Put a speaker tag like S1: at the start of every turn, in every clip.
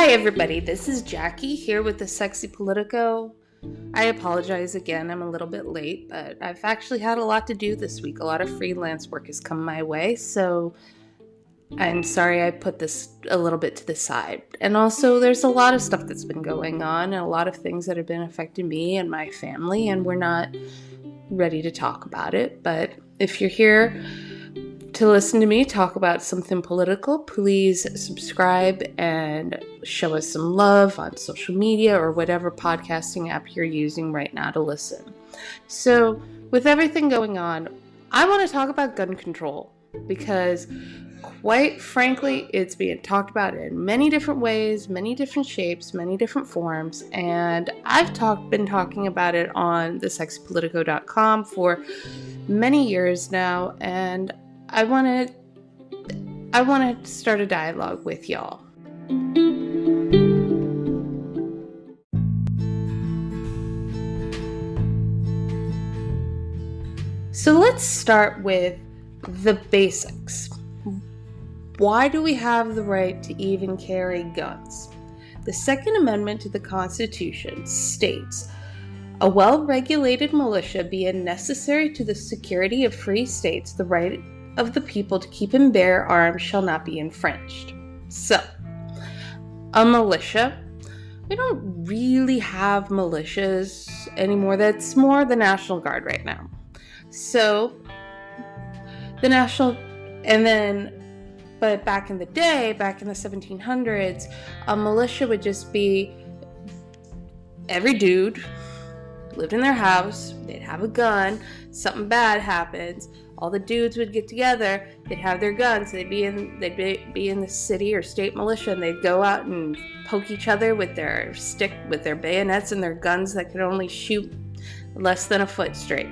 S1: Hi everybody, this is Jackie here with the Sexy Politico. I apologize again, I'm a little bit late, but I've actually had a lot to do this week. A lot of freelance work has come my way, so I'm sorry I put this a little bit to the side. And also, there's a lot of stuff that's been going on and a lot of things that have been affecting me and my family, and we're not ready to talk about it. But if you're here to listen to me talk about something political, please subscribe and show us some love on social media or whatever podcasting app you're using right now to listen. So, with everything going on, I want to talk about gun control because, quite frankly, it's being talked about in many different ways, many different shapes, many different forms, and I've been talking about it on the sexypolitico.com for many years now, and I want to start a dialogue with y'all. So let's start with the basics. Why do we have the right to even carry guns? The Second Amendment to the Constitution states, "A well-regulated militia being necessary to the security of free states, the right of the people to keep and bear arms shall not be infringed." So, a militia. We don't really have militias anymore. That's more the National Guard right now. So, but back in the day, back in the 1700s, a militia would just be every dude lived in their house, they'd have a gun, something bad happens, all the dudes would get together, they'd have their guns, they'd be in the city or state militia, and they'd go out and poke each other with their bayonets and their guns that could only shoot less than a foot straight.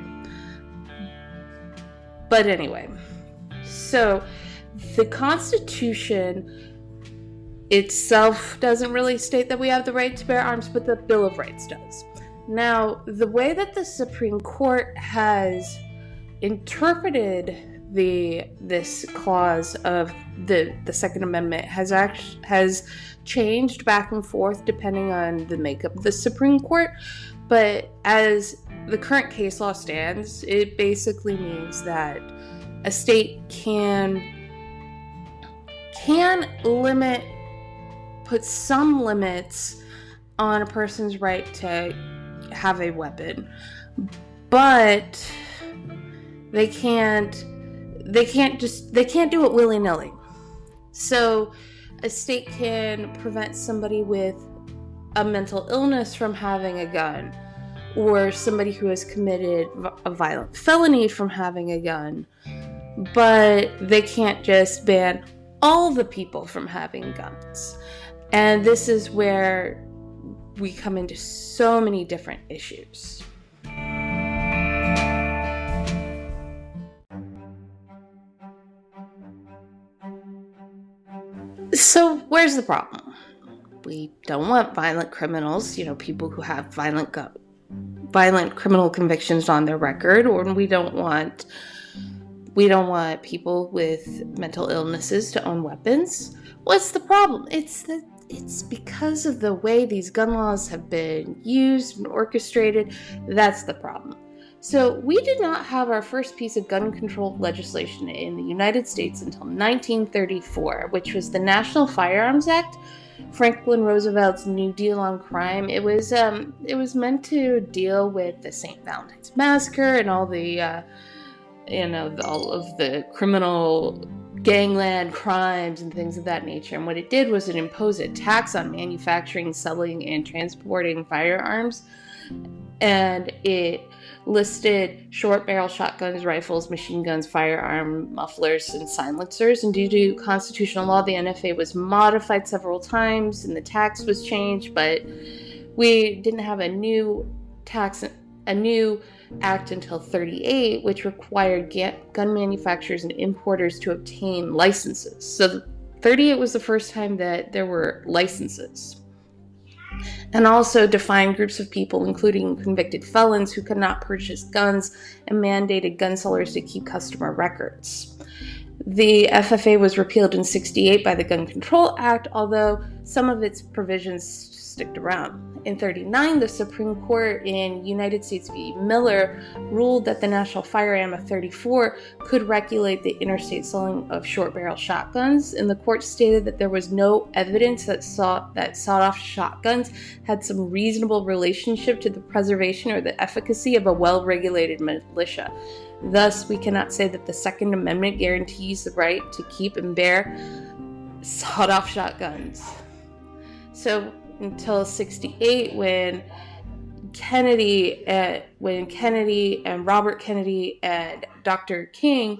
S1: But anyway, so the Constitution itself doesn't really state that we have the right to bear arms, but the Bill of Rights does. Now, the way that the Supreme Court has interpreted this clause of the Second Amendment has changed back and forth depending on the makeup of the Supreme Court. But as the current case law stands, it basically means that a state can put some limits on a person's right to have a weapon, but they can't do it willy-nilly. So a state can prevent somebody with a mental illness from having a gun, or somebody who has committed a violent felony from having a gun, but they can't just ban all the people from having guns. And this is where we come into so many different issues. So where's the problem? We don't want violent criminals, people who have violent criminal convictions on their record, or we don't want people with mental illnesses to own weapons. What's the problem? It's because of the way these gun laws have been used and orchestrated. That's the problem. So we did not have our first piece of gun control legislation in the United States until 1934, which was the National Firearms Act, Franklin Roosevelt's New Deal on crime. It was meant to deal with the St. Valentine's Massacre and all the all of the criminal gangland crimes and things of that nature. And what it did was it imposed a tax on manufacturing, selling, and transporting firearms. And it listed short barrel shotguns, rifles, machine guns, firearm mufflers, and silencers. And due to constitutional law, the NFA was modified several times and the tax was changed, but we didn't have a new act until 1938, which required gun manufacturers and importers to obtain licenses. So 1938 was the first time that there were licenses. And also defined groups of people, including convicted felons, who could not purchase guns, and mandated gun sellers to keep customer records. The FFA was repealed in 1968 by the Gun Control Act, although some of its provisions sticked around. In 1939, the Supreme Court in United States v. Miller ruled that the National Firearm of 1934 could regulate the interstate selling of short-barrel shotguns, and the court stated that there was no evidence that sawed-off shotguns had some reasonable relationship to the preservation or the efficacy of a well-regulated militia. Thus, we cannot say that the Second Amendment guarantees the right to keep and bear sawed-off shotguns. So, until 1968, when Kennedy and Robert Kennedy and Dr. King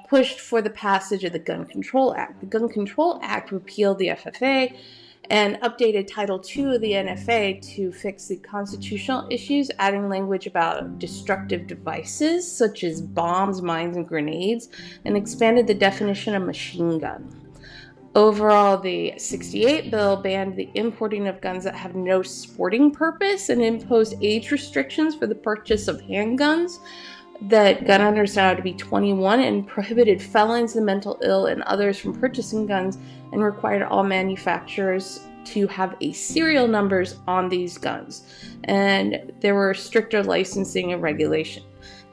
S1: pushed for the passage of the Gun Control Act. The Gun Control Act repealed the FFA and updated Title II of the NFA to fix the constitutional issues, adding language about destructive devices such as bombs, mines, and grenades, and expanded the definition of machine gun. Overall, the 1968 bill banned the importing of guns that have no sporting purpose and imposed age restrictions for the purchase of handguns that gun owners now had to be 21, and prohibited felons, the mentally ill, and others from purchasing guns, and required all manufacturers to have a serial numbers on these guns. And there were stricter licensing and regulation.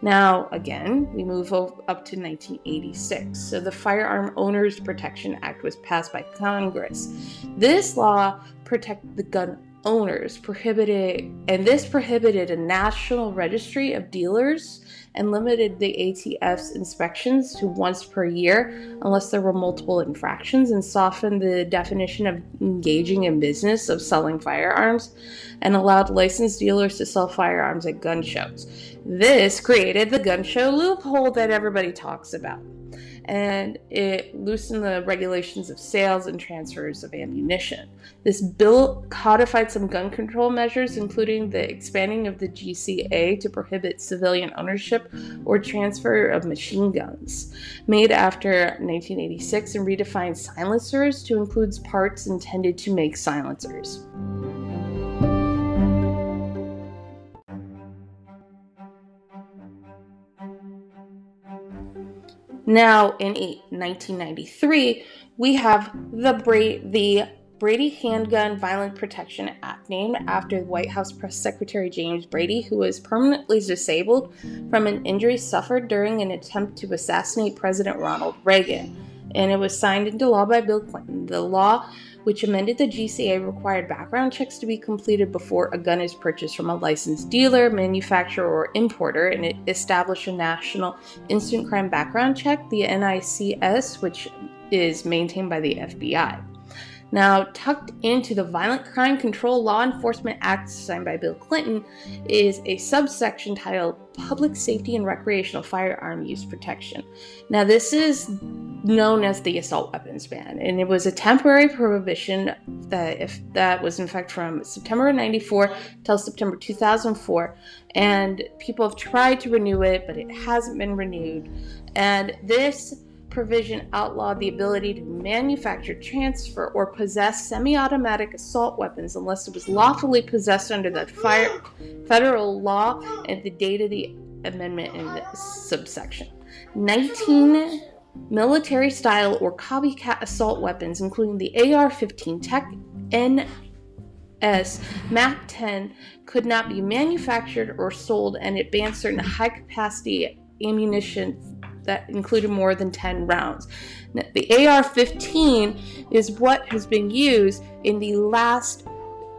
S1: Now, again, we move up to 1986. So the Firearm Owners Protection Act was passed by Congress. This law protected the gun owners, prohibited a national registry of dealers and limited the ATF's inspections to once per year unless there were multiple infractions, and softened the definition of engaging in business of selling firearms, and allowed licensed dealers to sell firearms at gun shows. This created the gun show loophole that everybody talks about, and it loosened the regulations of sales and transfers of ammunition. This bill codified some gun control measures, including the expanding of the GCA to prohibit civilian ownership or transfer of machine guns, made after 1986, and redefined silencers to include parts intended to make silencers. Now, in 1993, we have the Brady Handgun Violent Protection Act, named after the White House Press Secretary James Brady, who was permanently disabled from an injury suffered during an attempt to assassinate President Ronald Reagan. And it was signed into law by Bill Clinton. The law, which amended the GCA, required background checks to be completed before a gun is purchased from a licensed dealer, manufacturer, or importer, and it established a national instant crime background check, the NICS, which is maintained by the FBI. Now, tucked into the Violent Crime Control Law Enforcement Act signed by Bill Clinton is a subsection titled Public Safety and Recreational Firearm Use Protection. Now, this is known as the assault weapons ban, and it was a temporary prohibition that was in fact from September of 1994 till September 2004, and people have tried to renew it, but it hasn't been renewed. And this provision outlawed the ability to manufacture, transfer, or possess semi-automatic assault weapons unless it was lawfully possessed under the federal law at the date of the amendment in this subsection. 19 military-style or copycat assault weapons, including the AR-15 Tech NS MAC-10, could not be manufactured or sold, and it banned certain high-capacity ammunition that included more than 10 rounds. Now, the AR-15 is what has been used in the last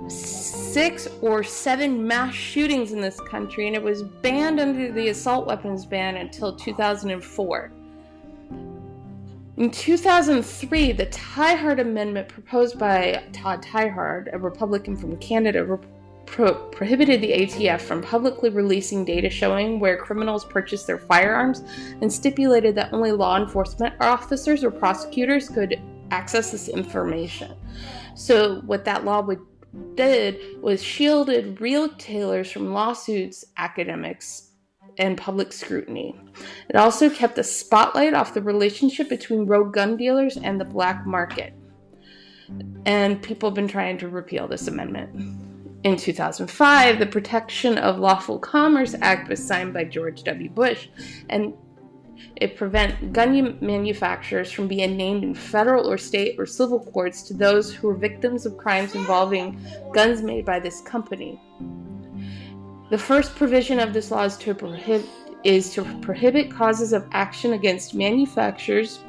S1: 6 or 7 mass shootings in this country, and it was banned under the assault weapons ban until 2004. In 2003, the Tiahrt Amendment, proposed by Todd Tiahrt, a Republican from Canada, prohibited the ATF from publicly releasing data showing where criminals purchased their firearms, and stipulated that only law enforcement officers or prosecutors could access this information. So what that law did was shielded retailers from lawsuits, academics, and public scrutiny. It also kept the spotlight off the relationship between rogue gun dealers and the black market. And people have been trying to repeal this amendment. In 2005, the Protection of Lawful Commerce Act was signed by George W. Bush, and It prevents gun manufacturers from being named in federal or state or civil courts to those who are victims of crimes involving guns made by this company. The first provision of this law is to prohibit causes of action against manufacturers,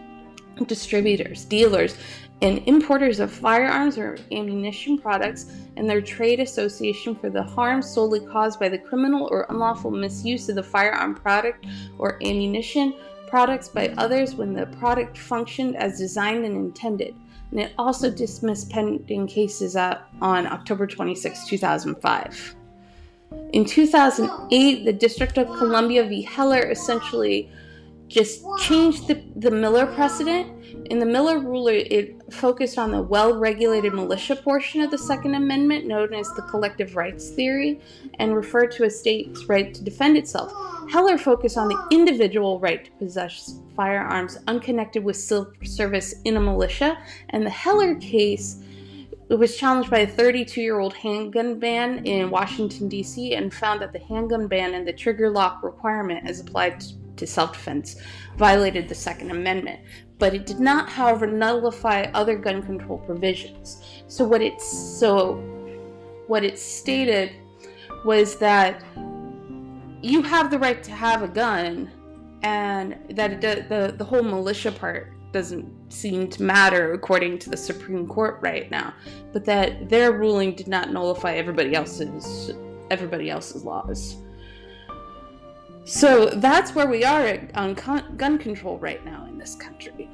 S1: distributors, dealers, and importers of firearms or ammunition products and their trade association for the harm solely caused by the criminal or unlawful misuse of the firearm product or ammunition products by others when the product functioned as designed and intended. And it also dismissed pending cases on October 26, 2005. In 2008, the District of Columbia v. Heller essentially just changed the Miller precedent. In the Miller ruling, it focused on the well-regulated militia portion of the Second Amendment, known as the collective rights theory, and referred to a state's right to defend itself. Heller focused on the individual right to possess firearms unconnected with service in a militia, and the Heller case, it was challenged by a 32-year-old handgun ban in Washington, D.C., and found that the handgun ban and the trigger lock requirement as applied to self-defense violated the Second Amendment. But it did not, however, nullify other gun control provisions. So what it stated was that you have the right to have a gun, and that the whole militia part doesn't seem to matter according to the Supreme Court right now, but that their ruling did not nullify everybody else's laws. So that's where we are on gun control right now in this country.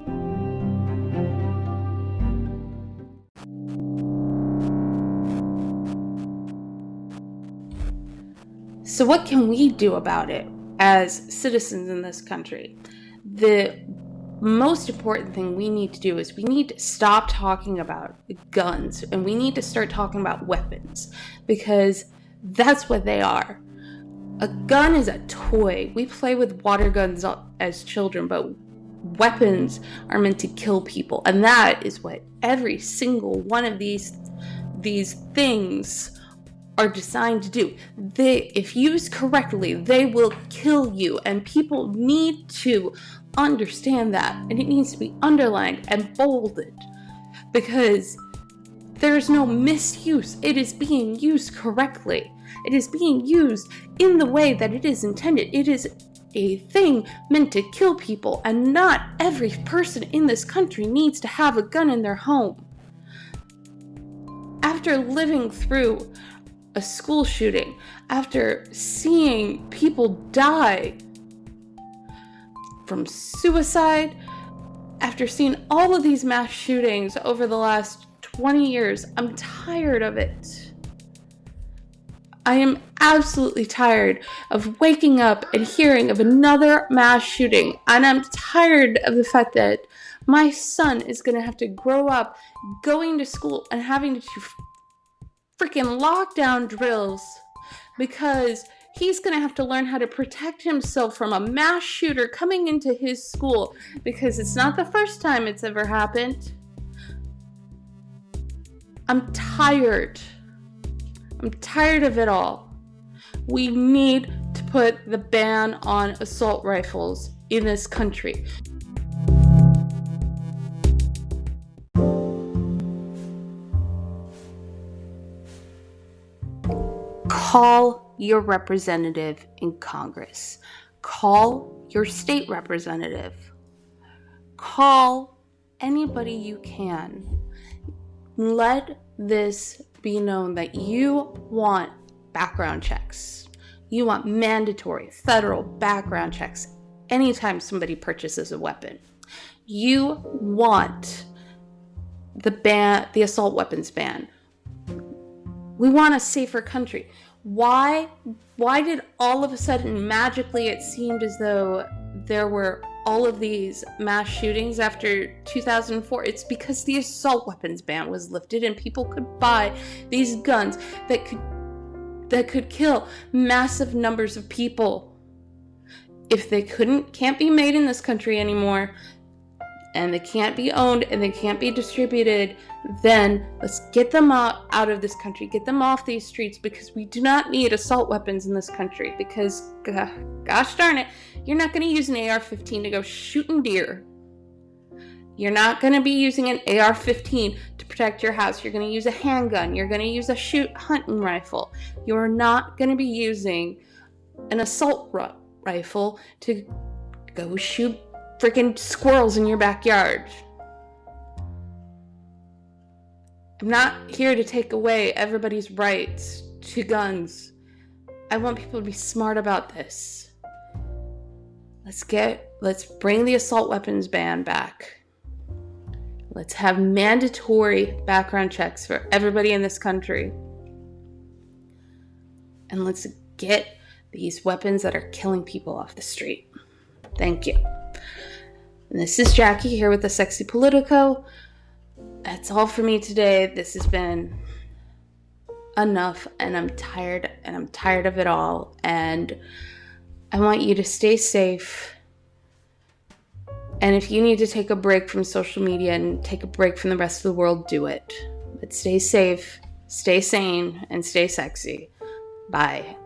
S1: So what can we do about it as citizens in this country? The most important thing we need to do is we need to stop talking about guns, and we need to start talking about weapons, because that's what they are. A gun is a toy. We play with water guns as children, but weapons are meant to kill people, and that is what every single one of these things are designed to do. If used correctly, they will kill you, and people need to understand that, and it needs to be underlined and bolded, because there's no misuse. It is being used correctly. It is being used in the way that it is intended. It is a thing meant to kill people, and not every person in this country needs to have a gun in their home. After living through a school shooting, after seeing people die from suicide, after seeing all of these mass shootings over the last 20 years, I'm tired of it. I am absolutely tired of waking up and hearing of another mass shooting, and I'm tired of the fact that my son is going to have to grow up going to school and having to do freaking lockdown drills because he's going to have to learn how to protect himself from a mass shooter coming into his school, because it's not the first time it's ever happened. I'm tired. I'm tired of it all. We need to put the ban on assault rifles in this country. Call your representative in Congress. Call your state representative. Call anybody you can. Let this be known that you want background checks. You want mandatory federal background checks anytime somebody purchases a weapon. You want the assault weapons ban. We want a safer country. Why did all of a sudden magically it seemed as though there were all of these mass shootings after 2004? It's because the assault weapons ban was lifted and people could buy these guns that could kill massive numbers of people. If they can't be made in this country anymore, and they can't be owned and they can't be distributed, then let's get them out of this country, get them off these streets, because we do not need assault weapons in this country, because gosh darn it, you're not going to use an AR-15 to go shooting deer. You're not going to be using an AR-15 to protect your house. You're going to use a handgun. You're going to use a hunting rifle. You're not going to be using an assault rifle to go shoot freaking squirrels in your backyard. I'm not here to take away everybody's rights to guns. I want people to be smart about this. Let's bring the assault weapons ban back. Let's have mandatory background checks for everybody in this country. And let's get these weapons that are killing people off the street. Thank you. And this is Jackie here with the Sexy Politico. That's all for me today. This has been enough, and I'm tired of it all. And I want you to stay safe. And if you need to take a break from social media and take a break from the rest of the world, do it. But stay safe, stay sane, and stay sexy. Bye.